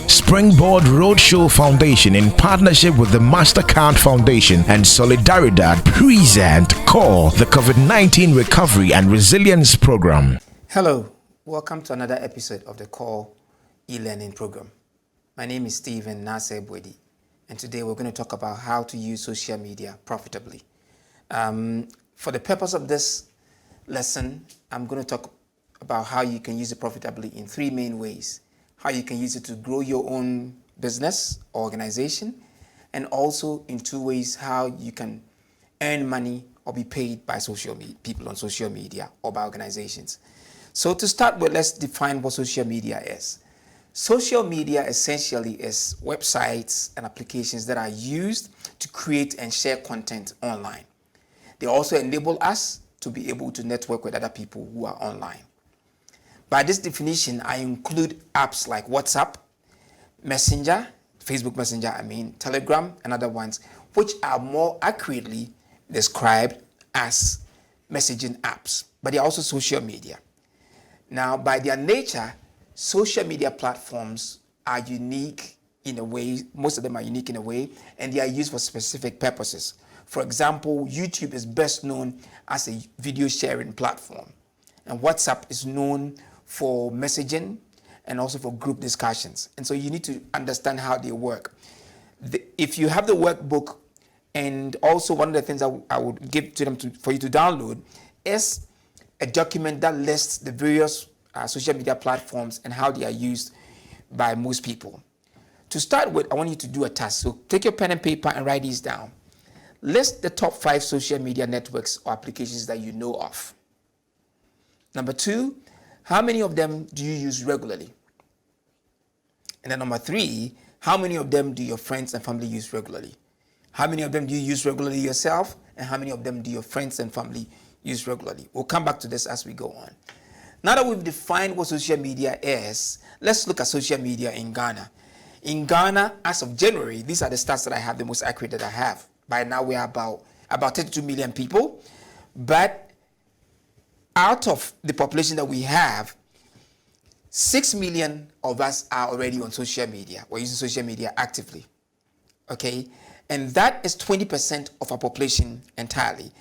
Springboard Roadshow Foundation, in partnership with the MasterCard Foundation and Solidaridad, present CoRe, the COVID-19 Recovery and Resilience Program. Hello, welcome to another episode of the CoRe e-learning program. My name is Stephen Nasebwedi, and today we're going to talk about how to use social media profitably. For the purpose of this lesson, I'm going to talk about how you can use it profitably in three main ways. How you can use it to grow your own business or organization, and also in two ways how you can earn money or be paid by people on social media or by organizations. So to start with, let's define what social media is. Social media essentially is websites and applications that are used to create and share content online. They also enable us to be able to network with other people who are online. By this definition, I include apps like WhatsApp, Messenger, Facebook Messenger, Telegram, and other ones, which are more accurately described as messaging apps, but they are also social media. Now, by their nature, social media platforms are unique in a way, most of them are unique in a way, and they are used for specific purposes. For example, YouTube is best known as a video sharing platform, and WhatsApp is known for messaging and also for group discussions. And so you need to understand how they work. If you have the workbook, and also one of the things I would give to them for you to download is a document that lists the various social media platforms and how they are used by most people. To start with, I want you to do a task. So take your pen and paper and write these down. List the top 5 social media networks or applications that you know of. Number 2, how many of them do you use regularly? And then number 3, how many of them do your friends and family use regularly? How many of them do you use regularly yourself? And how many of them do your friends and family use regularly? We'll come back to this as we go on. Now that we've defined what social media is, let's look at social media in Ghana. In Ghana, as of January, these are the stats that I have, the most accurate that I have. By now, we are about 32 million people. But out of the population that we have, 6 million of us are already on social media. We're using social media actively. Okay? And that is 20% of our population entirely.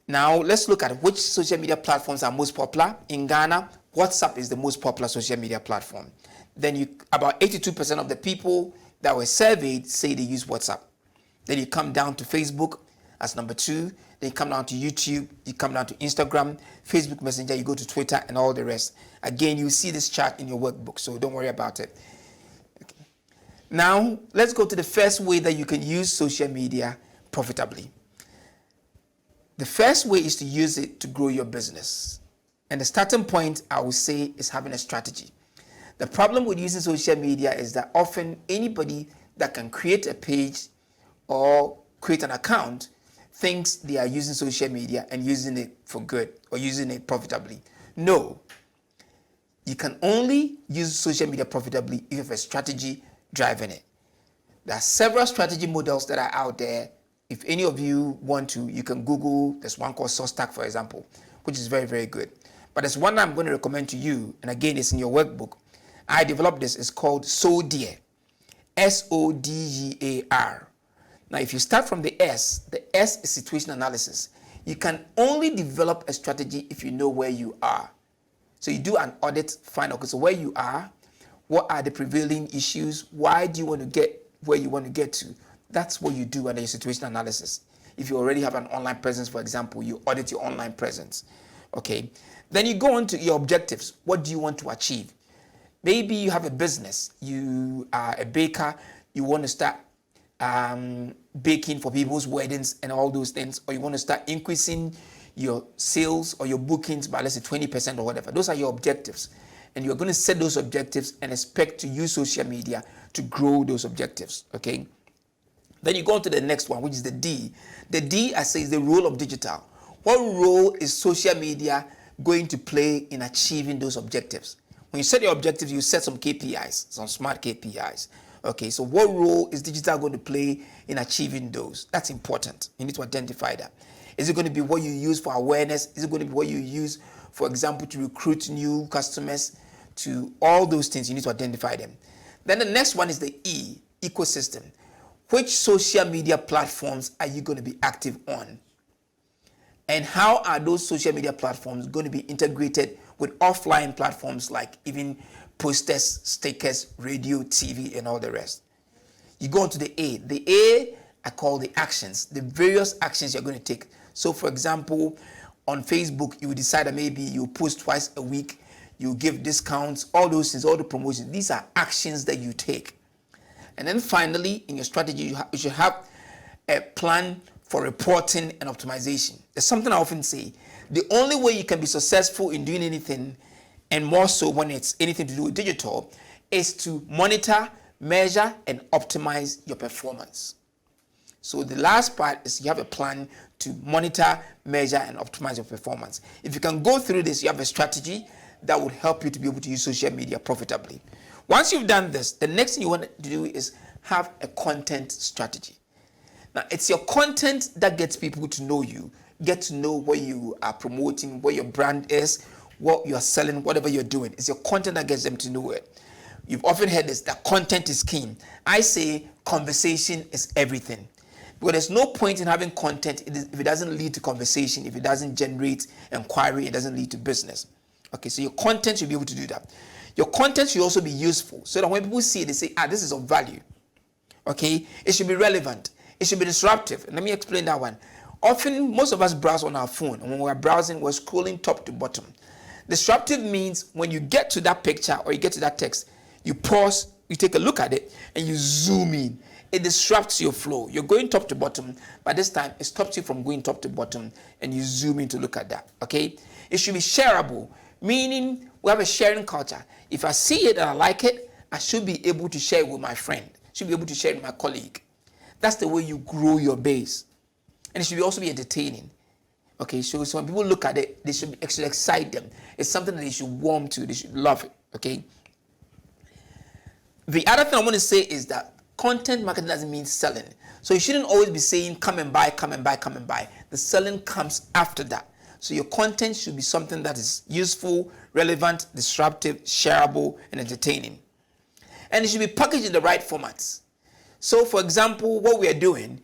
Now, let's look at which social media platforms are most popular. In Ghana, WhatsApp is the most popular social media platform. Then about 82% of the people that were surveyed say they use WhatsApp. Then you come down to Facebook as number 2. Then you come down to YouTube, you come down to Instagram, Facebook Messenger, you go to Twitter, and all the rest. Again, you see this chart in your workbook, so don't worry about it. Okay. Now, let's go to the first way that you can use social media profitably. The first way is to use it to grow your business. And the starting point, I would say, is having a strategy. The problem with using social media is that often anybody that can create a page or create an account thinks they are using social media and using it for good or using it profitably. No. You can only use social media profitably if you have a strategy driving it. There are several strategy models that are out there. If any of you want to, you can Google. There's one called SourceTag, for example, which is very, very good. But there's one I'm going to recommend to you, and again, it's in your workbook. I developed this. It's called SODEAR. SODEAR. Now, if you start from the S is situation analysis. You can only develop a strategy if you know where you are. So you do an audit, find out, so where you are, what are the prevailing issues, why do you want to get where you want to get to? That's what you do under your situation analysis. If you already have an online presence, for example, you audit your online presence. Okay. Then you go on to your objectives. What do you want to achieve? Maybe you have a business. You are a baker. You want to start baking for people's weddings and all those things, or you want to start increasing your sales or your bookings by, let's say, 20% or whatever. Those are your objectives, and you're going to set those objectives and expect to use social media to grow those objectives. Okay. Then you go on to the next one, which is the D. The D, I say, is the role of digital. What role is social media going to play in achieving those objectives? When you set your objectives, you set some KPIs, some smart KPIs. Okay, so what role is digital going to play in achieving those? That's important. You need to identify that. Is it going to be what you use for awareness? Is it going to be what you use for example, to recruit new customers, to all those things, you need to identify them. Then the next one is the E, ecosystem. Which social media platforms are you going to be active on? And how are those social media platforms going to be integrated with offline platforms like even posters, stickers, radio, TV, and all the rest? You go on to the A. The A I call the actions, the various actions you're going to take. So for example, on Facebook, you decide that maybe you post twice a week, you give discounts, all those things, all the promotions. These are actions that you take. And then finally, in your strategy, you should have a plan for reporting and optimization. There's something I often say. The only way you can be successful in doing anything, and more so when it's anything to do with digital, is to monitor, measure, and optimize your performance. So the last part is you have a plan to monitor, measure, and optimize your performance. If you can go through this, you have a strategy that would help you to be able to use social media profitably. Once you've done this, the next thing you want to do is have a content strategy. Now, it's your content that gets people to know you, get to know what you are promoting, what your brand is, what you are selling, whatever you're doing. It's your content that gets them to know it. You've often heard this, that content is king. I say conversation is everything. Because there's no point in having content if it doesn't lead to conversation, if it doesn't generate inquiry, it doesn't lead to business. Okay, so your content should be able to do that. Your content should also be useful so that when people see it, they say, this is of value. Okay, it should be relevant. It should be disruptive. And let me explain that one. Often, most of us browse on our phone, and when we're browsing, we're scrolling top to bottom. Disruptive means when you get to that picture or you get to that text, you pause, you take a look at it, and you zoom in. It disrupts your flow. You're going top to bottom, but this time it stops you from going top to bottom, and you zoom in to look at that. Okay? It should be shareable, meaning we have a sharing culture. If I see it and I like it, I should be able to share it with my friend. Should be able to share it with my colleague. That's the way you grow your base. And it should also be entertaining. Okay, so when people look at it, it should excite them. It's something that they should warm to, they should love it. Okay. The other thing I want to say is that content marketing doesn't mean selling. So you shouldn't always be saying come and buy, come and buy, come and buy. The selling comes after that. So your content should be something that is useful, relevant, disruptive, shareable, and entertaining. And it should be packaged in the right formats. So for example, what we are doing,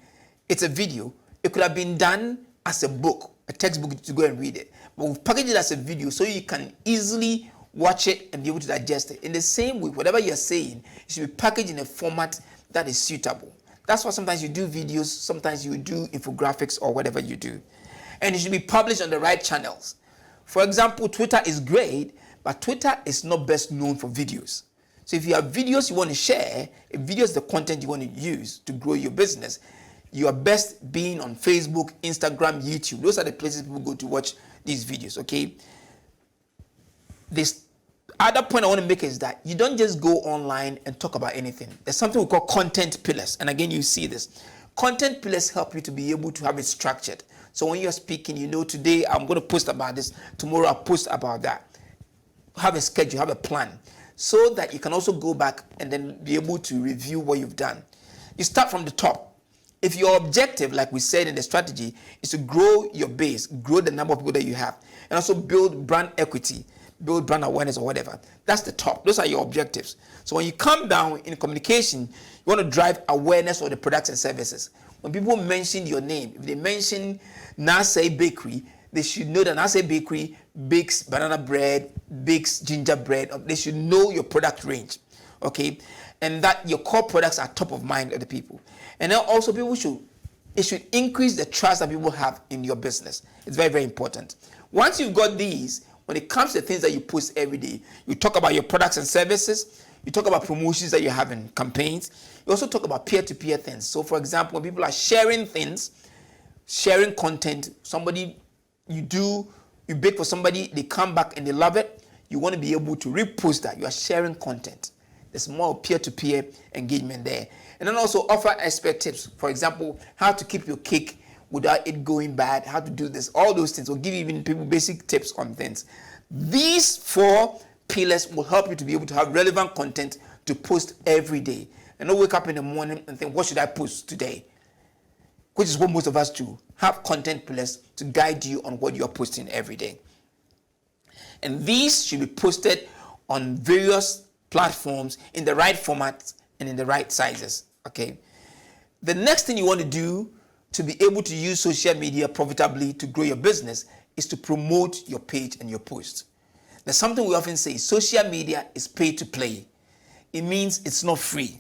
it's a video. It could have been done as a book, a textbook to go and read it. But we've packaged it as a video so you can easily watch it and be able to digest it. In the same way, whatever you're saying, it should be packaged in a format that is suitable. That's why sometimes you do videos, sometimes you do infographics or whatever you do. And it should be published on the right channels. For example, Twitter is great, but Twitter is not best known for videos. So if you have videos you want to share, if video is the content you want to use to grow your business, you are best being on Facebook, Instagram, YouTube. Those are the places people go to watch these videos, okay? This other point I want to make is that you don't just go online and talk about anything. There's something we call content pillars. And again, you see this. Content pillars help you to be able to have it structured. So when you're speaking, you know, today I'm going to post about this, tomorrow I'll post about that. Have a schedule, have a plan, so that you can also go back and then be able to review what you've done. You start from the top. If your objective, like we said in the strategy, is to grow your base, grow the number of people that you have, and also build brand equity, build brand awareness or whatever, that's the top. Those are your objectives. So when you come down in communication, you want to drive awareness of the products and services. When people mention your name, if they mention Nasei Bakery, they should know that Nasei Bakery bakes banana bread, bakes gingerbread. They should know your product range, okay? And that your core products are top of mind of the people. And then also it should increase the trust that people have in your business. It's very, very important. Once you've got these, when it comes to things that you post every day, you talk about your products and services, you talk about promotions that you have in campaigns, you also talk about peer-to-peer things. So for example, when people are sharing things, sharing content, you bake for somebody, they come back and they love it, you want to be able to repost that. You are sharing content. There's more peer-to-peer engagement there. And then also offer expert tips. For example, how to keep your cake without it going bad, how to do this, all those things will give even people basic tips on things. These 4 pillars will help you to be able to have relevant content to post every day. And not wake up in the morning and think, what should I post today? Which is what most of us do. Have content pillars to guide you on what you are posting every day. And these should be posted on various platforms in the right format and in the right sizes. Okay. The next thing you want to do to be able to use social media profitably to grow your business is to promote your page and your post. There's something we often say: social media is pay to play. It means it's not free.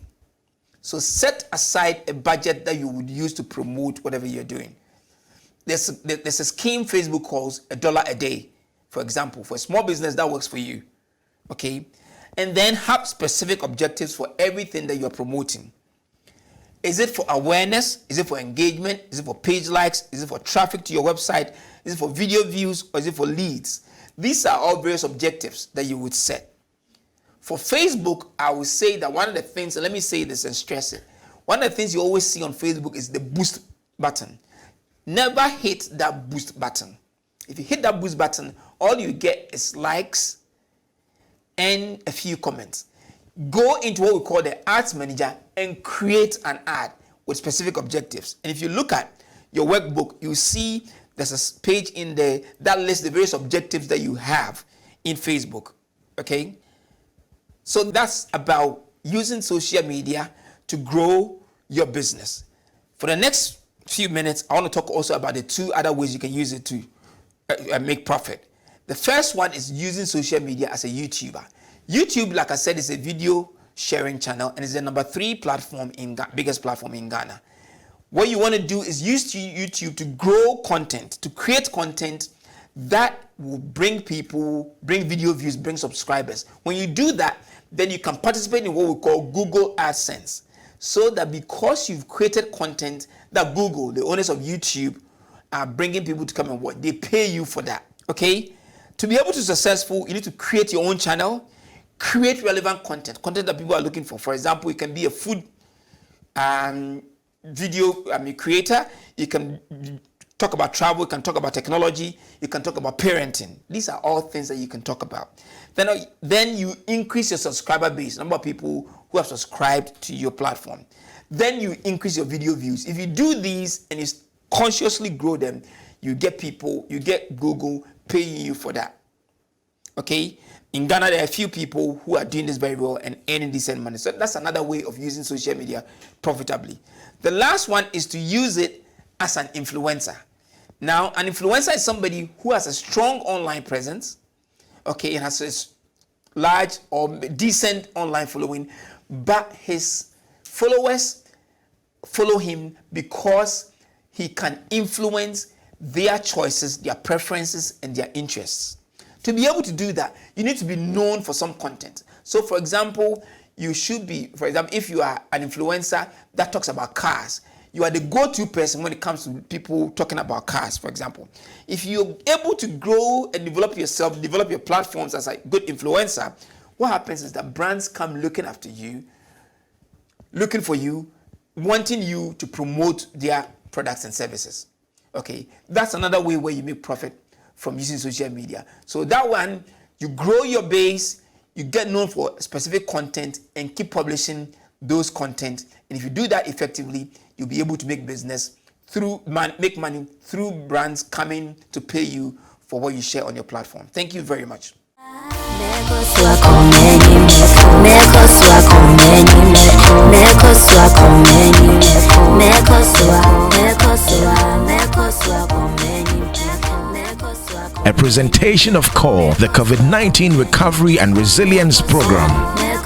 So set aside a budget that you would use to promote whatever you're doing. There's a scheme Facebook calls $1 a day, for example, for a small business that works for you. Okay. And then have specific objectives for everything that you're promoting. Is it for awareness? Is it for engagement? Is it for page likes? Is it for traffic to your website? Is it for video views? Or is it for leads? These are all various objectives that you would set. For Facebook, I would say that one of the things, and let me say this and stress it, one of the things you always see on Facebook is the boost button. Never hit that boost button. If you hit that boost button, all you get is likes and a few comments. Go into what we call the ads manager and create an ad with specific objectives. And if you look at your workbook, you see there's a page in there that lists the various objectives that you have in Facebook. Okay? So that's about using social media to grow your business. For the next few minutes, I want to talk also about the two other ways you can use it to make profit. The first one is using social media as a YouTuber. YouTube, like I said, is a video sharing channel and is the number 3 platform biggest platform in Ghana. What you want to do is use YouTube to grow content, to create content that will bring people, bring video views, bring subscribers. When you do that, then you can participate in what we call Google AdSense. So that because you've created content that Google, the owners of YouTube, are bringing people to come and watch, they pay you for that. Okay? To be able to be successful, you need to create your own channel, create relevant content that people are looking for. For example, you can be a food video creator. You can talk about travel, you can talk about technology, you can talk about parenting. These are all things that you can talk about. Then you increase your subscriber base, number of people who have subscribed to your platform. Then you increase your video views. If you do these and you consciously grow them, you get Google paying you for that. Okay? In Ghana, there are a few people who are doing this very well and earning decent money. So that's another way of using social media profitably. The last one is to use it as an influencer. Now, an influencer is somebody who has a strong online presence, okay, and has a large or decent online following, but his followers follow him because he can influence their choices, their preferences, and their interests. To be able to do that, you need to be known for some content. So, for example, you should be, if you are an influencer that talks about cars, you are the go-to person when it comes to people talking about cars, for example. If you're able to grow and develop yourself, develop your platforms as a good influencer, what happens is that brands come looking after you, looking for you, wanting you to promote their products and services. Okay, that's another way where you make profit from using social media. So that one, you grow your base, you get known for specific content and keep publishing those content. And if you do that effectively, you'll be able to make make money through brands coming to pay you for what you share on your platform. Thank you very much. A presentation of CoRe, the COVID-19 Recovery and Resilience Program. Back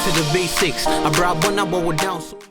to the basics. I brought one up, but we're down.